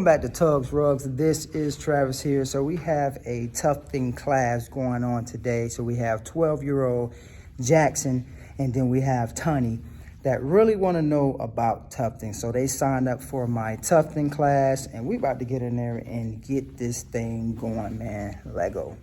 back to Tugs Rugs. This is Travis here. So we have a tufting class going on today. So we have 12-year-old Jackson, and then we have Tunny that really want to know about tufting. So they signed up for my tufting class, and we about to get in there and get this thing going, man. Let go.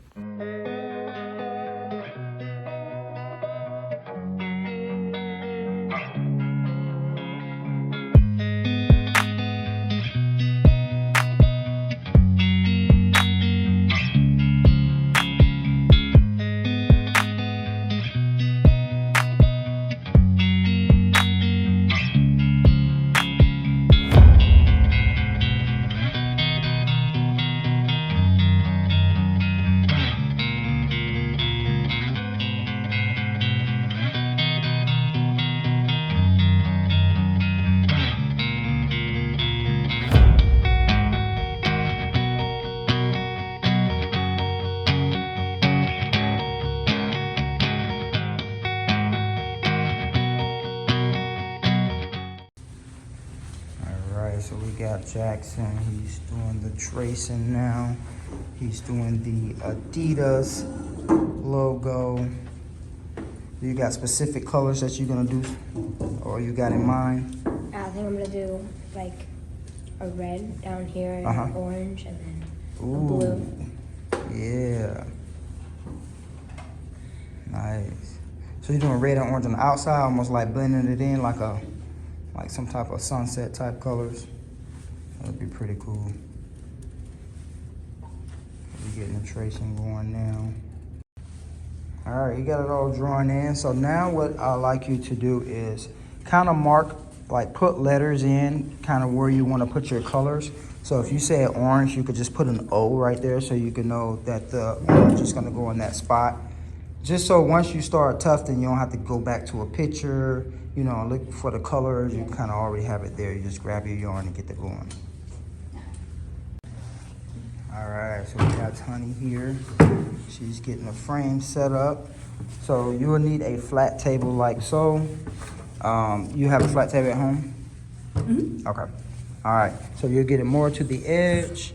So we got Jackson, he's doing the tracing now. He's doing the Adidas logo. You got specific colors that you're gonna do, or you got in mind? I think I'm gonna do like a red down here and an orange and then a blue. Yeah. Nice. So you're doing red and orange on the outside, almost like blending it in like some type of sunset type colors. That'd be pretty cool. We're getting the tracing going now. All right, you got it all drawn in. So now what I like you to do is kind of mark, like put letters in kind of where you want to put your colors. So if you say orange, you could just put an O right there so you can know that the orange is going to go in that spot. Just so once you start tufting, you don't have to go back to a picture, you know, look for the colors. You kind of already have it there. You just grab your yarn and get it going. All right, so we got Honey here. She's getting the frame set up. So you will need a flat table like so. You have a flat table at home? Mm-hmm. Okay. All right, so you'll get it more to the edge.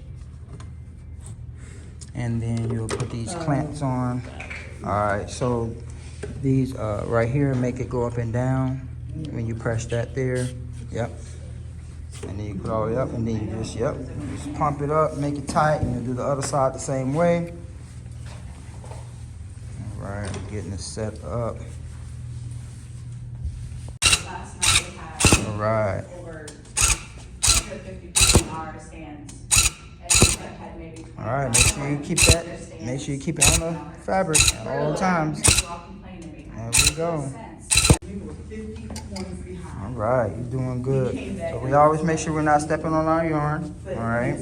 And then you'll put these clamps on. All right, so these right here make it go up and down when you press that there. Yep. And then you put all the way up, and then you just pump it up, make it tight, and you do the other side the same way. All right, getting it set up. Last night we had all right. over 150 people in our stands, and we had maybe 25. All right, make sure you keep that. Make sure you keep it on the fabric at all times. There we go. All right, you're doing good. So we always make sure we're not stepping on our yarn. All right.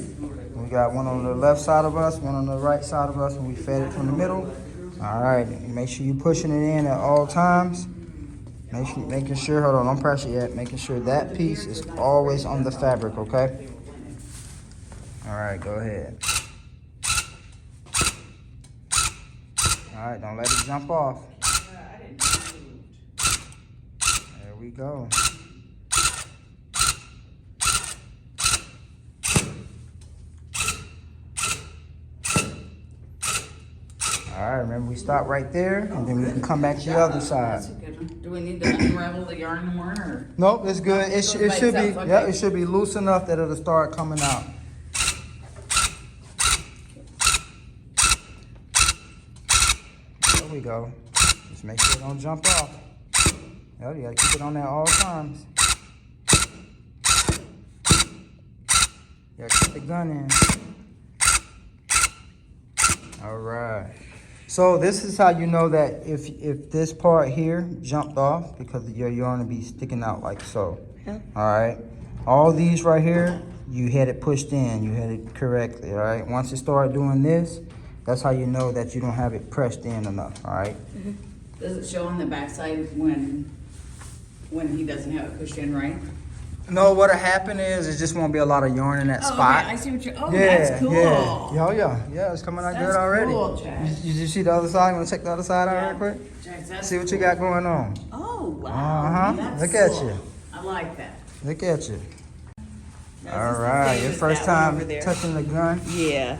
We got one on the left side of us, one on the right side of us, and we fed it from the middle. All right. Make sure you're pushing it in at all times. Making sure. Hold on, don't press it yet. Making sure that piece is always on the fabric. Okay. All right. Go ahead. All right. Don't let it jump off. There we go. All right, remember we stop right there, and then we can come back to the other side. That's a good one. Do we need to unravel the yarn more, or? Nope, it's good. It should be, okay. Yeah, it should be loose enough that it'll start coming out. There we go. Just make sure it don't jump off. Yeah, you gotta keep it on there all times. You gotta keep the gun in. All right. So this is how you know that if this part here jumped off, because your yarn will be sticking out like so. Yeah. All right. All these right here, you had it pushed in. You had it correctly. All right. Once you start doing this, that's how you know that you don't have it pressed in enough. All right. Mm-hmm. Does it show on the backside when he doesn't have it pushed in right? No, what'll happen is it just won't be a lot of yarn in that spot. Okay, I see what you're. Oh, yeah, that's cool. Yeah, it's coming out good already. Cool, Jack. You see the other side? You want to check the other side out real quick? Jack, see what you got going on. Oh wow. Look at you. I like that. Look at you. All right, your first time touching the gun. Yeah,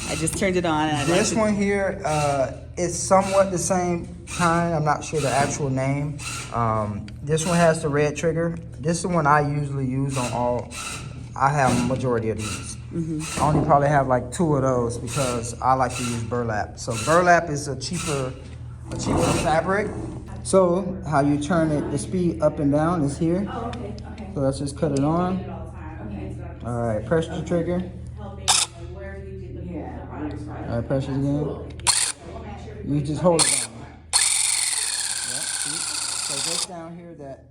I just turned it on. And This one here is somewhat the same kind. I'm not sure the actual name. This one has the red trigger. This is the one I usually use on all. I have a majority of these. I only probably have like 2 of those because I like to use burlap. So burlap is a cheaper fabric. So how you turn it, the speed up and down is here. Oh, okay. So let's just cut it on. All right, press the trigger. All right, press it again. You just hold it down. Yep, see? So this down here that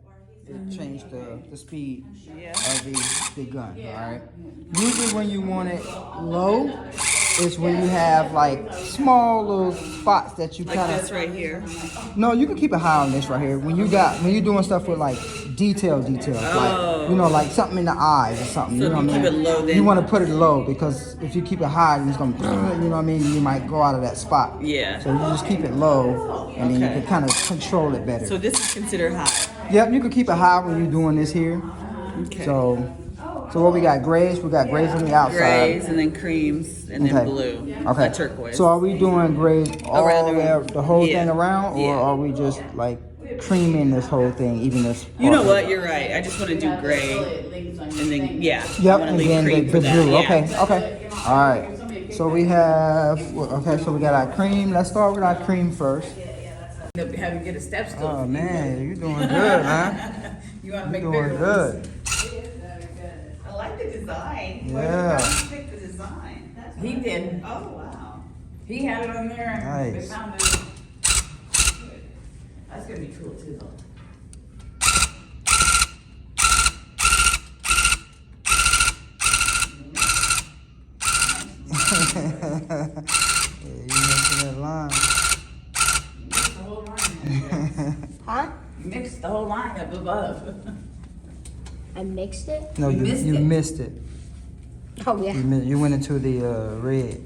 it changed the speed of the gun. All right. Usually when you want it low, is when you have like small little spots that you like kind this of. right here. No, you can keep it high on this right here. When you're doing stuff with like details, like like something in the eyes or something. So you know if what I you mean? keep it low, then- You want to put it low because if you keep it high, it's gonna, you know what I mean? You might go out of that spot. Yeah. So you just keep it low, and then you Okay. can kind of control it better. So this is considered high. Yep, you can keep it high when you're doing this here. Okay. So what we got? Grays. We got grays on the outside. Grays and then creams and then blue. Okay. Like turquoise. So are we doing grays all Around the the way room. up, the whole Yeah. thing around, or Yeah. are we just like creaming this whole thing, even this? You know part? what? You're right. I just want to do gray and then I Yep, want to and leave then cream the for that. blue. Yeah. Okay. All right. So we have. Okay, so we got our cream. Let's start with our cream first. Have you get a step stool? Oh man, you're doing good, huh? You want to make You're bigger doing ones? good. I like the design. Yeah. Pick the design. He did. Oh wow. He had it on there. And Nice. they found it. That's gonna be cool too, though. Yeah, you mentioned that line. Mix the whole line. Huh? Mix the whole line up above. I mixed it? No, You you missed it. missed it. Oh, yeah. You went into the red.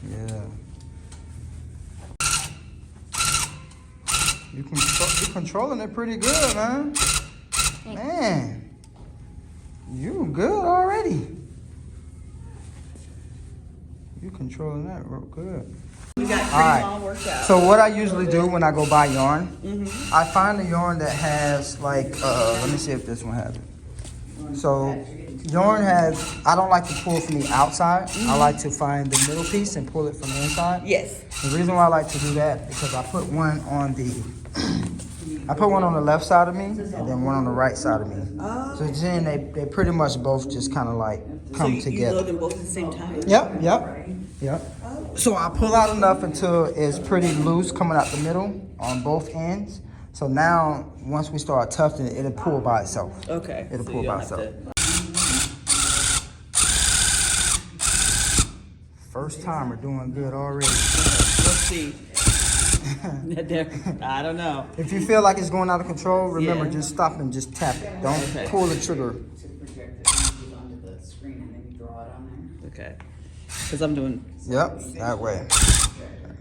Yeah. You're controlling it pretty good, man. Man, you good already. You controlling that real good. We got cream All right. all worked out. So what I usually do when I go buy yarn, I find a yarn that has like, let me see if this one has it. So yarn has, I don't like to pull from the outside. I like to find the middle piece and pull it from the inside. Yes. The reason why I like to do that because I put one on the, I put one on the left side of me and then one on the right side of me. Oh. So then they pretty much both just kind of like come so you together. load them both at the same time? Yep. So I pull out enough until it's pretty loose coming out the middle on both ends. So now, once we start tufting it, it'll pull by itself. Okay. It'll so pull you by don't have itself. to- First time we're doing good already. Let's see. I don't know. If you feel like it's going out of control, remember Yeah. just stop and just tap it. Don't Okay. pull the trigger. To project it and put it onto the screen and then you draw it on there. Okay. Because I'm doing. Yep, that way. You know,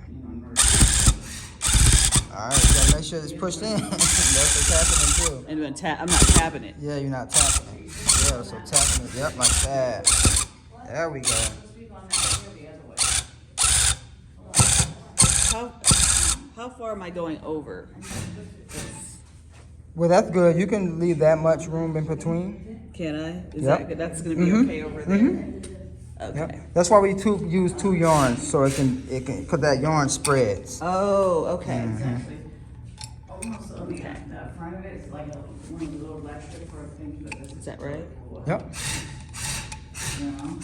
in order All right, you gotta make sure it's pushed in. That's what's happening too. I'm doing I'm not tapping it. Yeah, you're not tapping it. Yeah, so tapping it. Yep, like that. There we go. How far am I going over? Well, that's good. You can leave that much room in between. Can I? Is Yep. that good? That's gonna be okay over there. Okay. Yep. That's why we use 2 yarns so it can cause that yarn spreads. Oh, okay. actually almost on the front of it, it's like one of the little electric for things, but this Is that right? Yep. You know,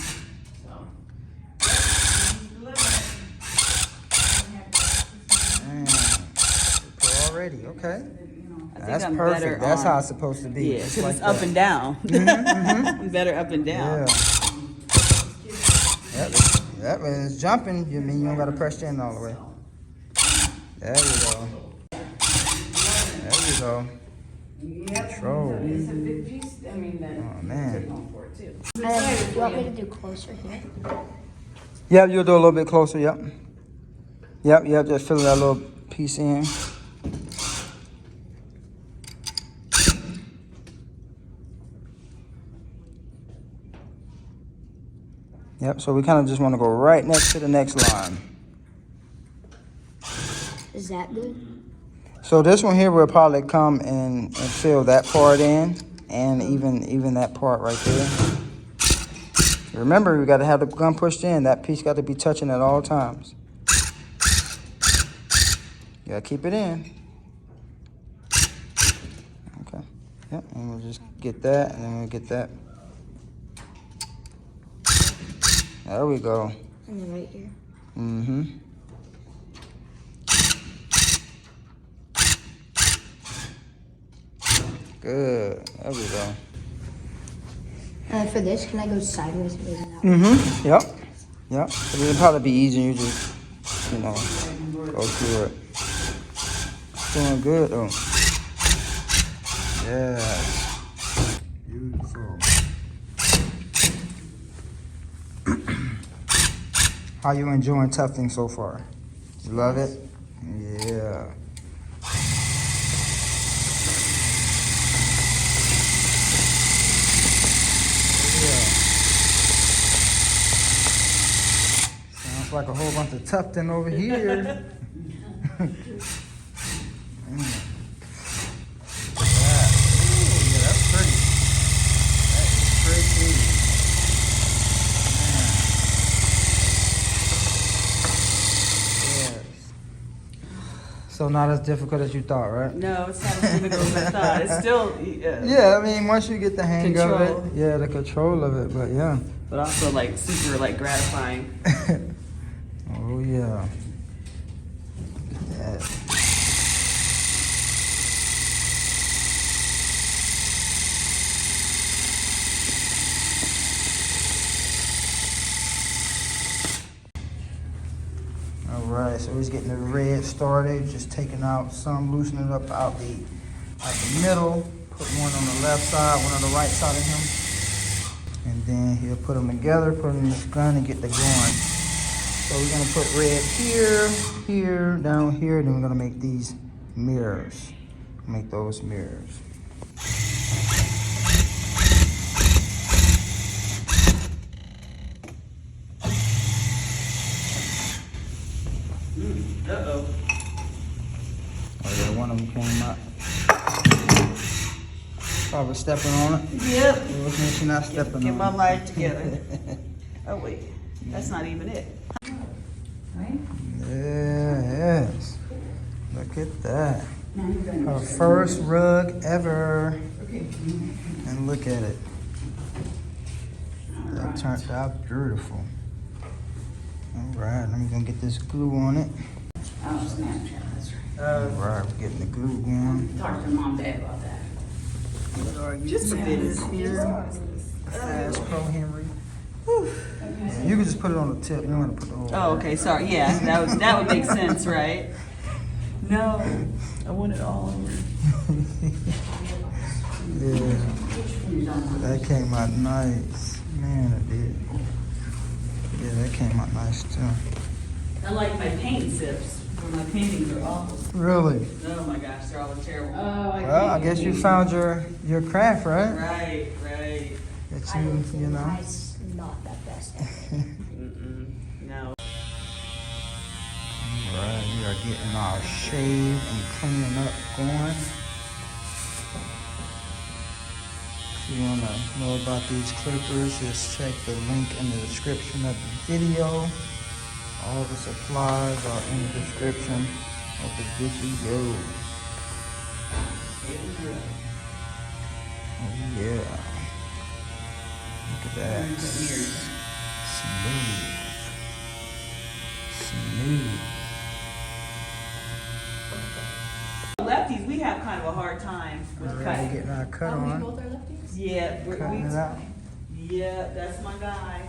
Man, good already. Okay. I think That's I'm better perfect. That's on- how it's supposed to be. Yeah, Just because like it's up that. and down. I'm better up and down. Yeah. Yep, when it's jumping, you mean you don't gotta press in all the way. There you go. There you go. Control. it's a big piece, I mean, Oh man. going for it too. Do you want me to do closer here? Yeah, you'll do a little bit closer, yep. Yep, just fill that little piece in. Yep, so we kind of just want to go right next to the next line. Is that good? So this one here will probably come and fill that part in, and even that part right there. Remember, we got to have the gun pushed in. That piece got to be touching at all times. You got to keep it in. Okay. Yep, and we'll just get that, and then we'll get that. There we go. And then right here. Mm-hmm. Good. There we go. For this, can I go sideways and maybe that? Mm-hmm. Yep. Yep. It'll probably be easier. You just, go through it. Doing good though. Yeah. Beautiful. How you enjoying tufting so far? You love it? Yeah. Sounds like a whole bunch of tufting over here. That's pretty. That is pretty. Man. Yes. So not as difficult as you thought, right? No, it's not as difficult as I thought. It's still. Yeah, I mean, once you get the hang of Control. it, yeah, the control of it, but yeah. But also like super like gratifying. Oh yeah. Yeah. All right, so he's getting the red started, just taking out some, loosening it up out the middle. Put one on the left side, one on the right side of him. And then he'll put them together, put them in this gun and get the going. So we're gonna put red here, here, down here, then we're gonna make these mirrors. Make those mirrors. Uh-oh. Oh yeah, one of them came out. Probably stepping on it. Yep. Well, she's not stepping Get on my it. life together. Oh wait, that's not even it. Right? Yes. Look at that. Her first rug ever. And look at it. That turned out beautiful. All right, let me go get this glue on it. Oh, Snapchat, that's right. All right, we're getting the glue going. Talk to mom and dad about that. Just a bit. Here, Fast Pro Henry. You can just put it on the tip. You don't want to put the whole. Oh, okay. Sorry. Yeah, that would make sense, right? No, I want it all over. Yeah, that came out nice. Man, it did. Yeah, that came out nice too. I like my paint sips. My paintings are awful. Really? Oh my gosh, they're all terrible. Well, I guess you found your craft, right? Right. That I don't you think know. mine's not that best at it. No. Right, we are getting our shave and cleaning up going. If you want to know about these clippers, just check the link in the description of the video. All the supplies are in the description of the video. Oh yeah. Look at that. Smooth. Lefties, we have kind of a hard time with Alright, cutting. getting our cut on. Yeah, Cutting it out. yeah, that's my guy.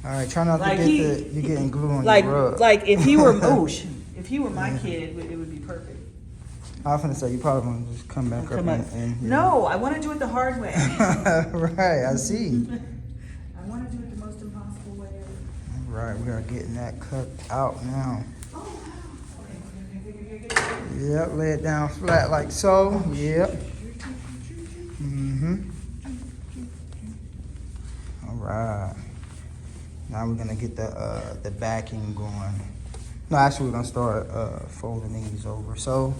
Alright, try not to Like get he- you're getting glue on Like, your rug. like if he were, if he were my kid, it would be perfect. I was gonna say, you probably want to just come back Come up on. and No, I want to do it the hard way. Right, I see. I want to do it the most impossible way ever. Alright, we are getting that cut out now. Oh, wow. Yep, lay it down flat like so. Yep. Mm-hmm. Alright. Now we're gonna get the backing going. No, actually, we're gonna start folding these over. So,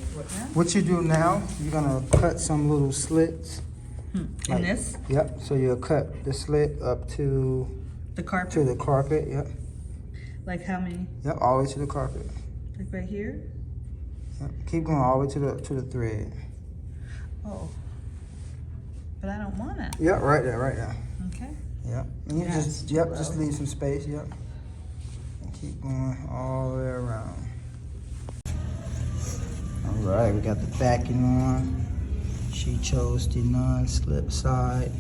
what you do now? You're gonna cut some little slits. In this? Yep. So you'll cut the slit up to The carpet? the carpet. Yep. Like how many? Yep. All the way to the carpet. Like right here? Yep. Keep going all the way to the thread. Oh. But I don't want it. Yep. Right there. Right there. Okay. Yep. And you just leave some space. Yep. And keep going all the way around. All right. We got the backing on. She chose the non-slip side.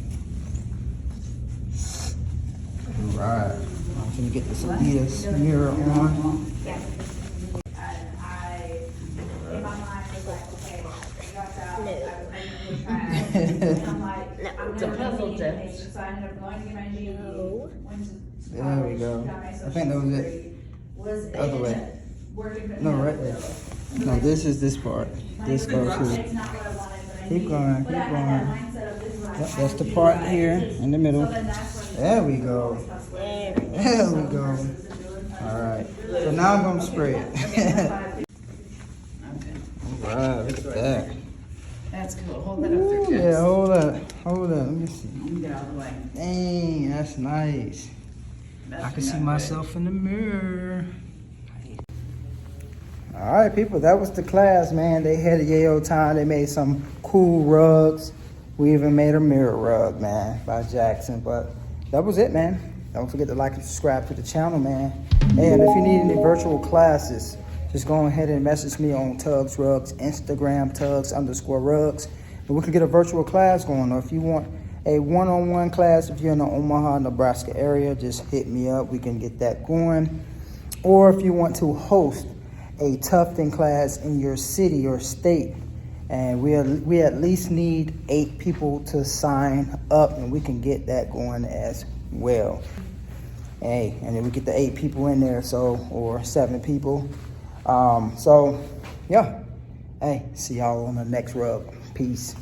All right. I'm gonna get this Adidas mirror on. It's a puzzle test. There we go. I think that was it. Other way. No, right there. No, this is this part. This goes here. Keep going, keep going. Yep, that's the part here in the middle. There we go. There we go. All right. So now I'm gonna spray it. All right, look at that. That's cool. Hold that up there, Tugs. Yeah, hold up. Hold up. Let me see. Let me get out of the way. Dang, that's nice. I can see myself in the mirror. All right, people, that was the class, man. They had a yayo time. They made some cool rugs. We even made a mirror rug, man, by Jackson. But that was it, man. Don't forget to like and subscribe to the channel, man. And if you need any virtual classes, just go ahead and message me on Tugs Rugs, Instagram, Tugs_rugs. And we can get a virtual class going. Or if you want a one-on-one class, if you're in the Omaha, Nebraska area, just hit me up. We can get that going. Or if you want to host a tufting class in your city or state, and we at least need 8 people to sign up, and we can get that going as well. Hey, and then we get the 8 people in there, or 7 people. So yeah, hey, see y'all on the next rug. Peace.